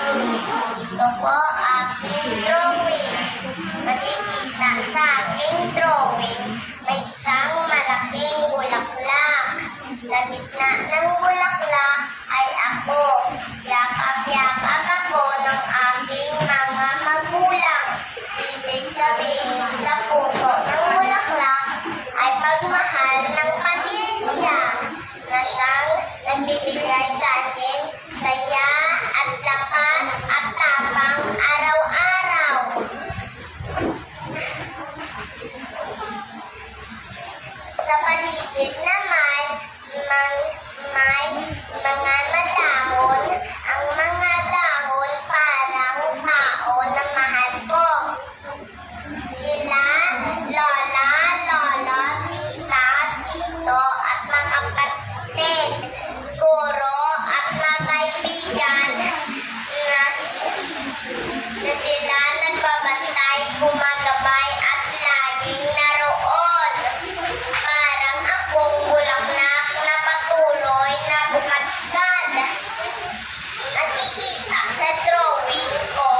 Ito po aking drawing. Makikita sa aking drawing, may isang malaking bulaklak. Sa gitna ng bulaklak ay ako. Yakap-yakap ako ng aking mga magulang. Ibig sabihin sa puso ng bulaklak ay pagmahal ng pamilya na siyang nagbibigay sa akin saya at lakas at tapang araw-araw. Sa paligid naman, may mga madahon. Ang mga dahon parang tao na mahal ko. Sila, lola, lolo, tita, tito, at mga kapatid, guro, at mga kaibigan na sila nagbabantay, gumagabay, at laging naroon. Parang akong bulaklak na patuloy na bumadkad. Nakikita sa drawing ko,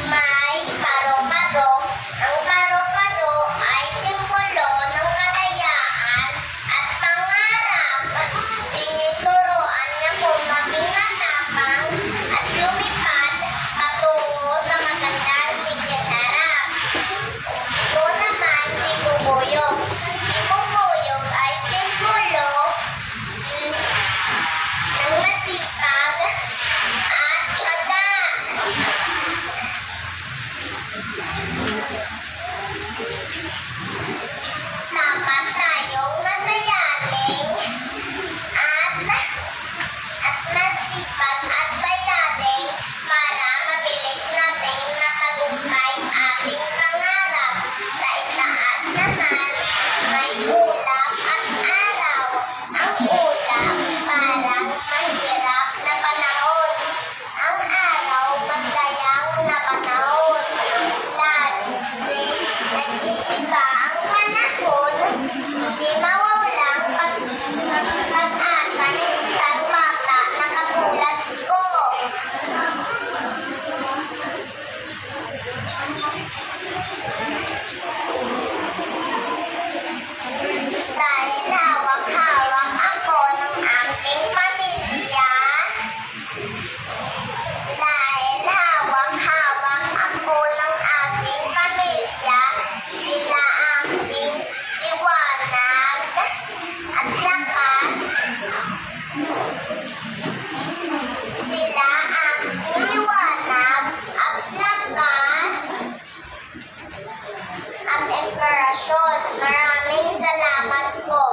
may paro-paro. Ang paro-paro ay simbolo ng kalayaan at pangarap. Tinuturuan niya kung maging matapang at lumipad patungo sa magandang tigyarap. Ito naman si Bubuyog. Si Bubuyog ay simbolo ng masipag at tiyaga. Dapat tayong masayaning at masipag at sayaning para mabilis nating matagumpay ating pangarap. Sa itaas naman, may ulap at araw. Ang ulap parang mahirap na panahon. Ang araw masayang na panahon. Lagi nag-iiba ang panahon. Hindi mawawalang pag-asa ng isang bata na katulad ko. Dahil hawak-hawak ako ng aking pamilya. Dahil hawak-hawak ako ng aking pamilya, sila aking liwanag at lakas. Sila aking liwanag at lakas at inspirasyon. Maraming salamat po.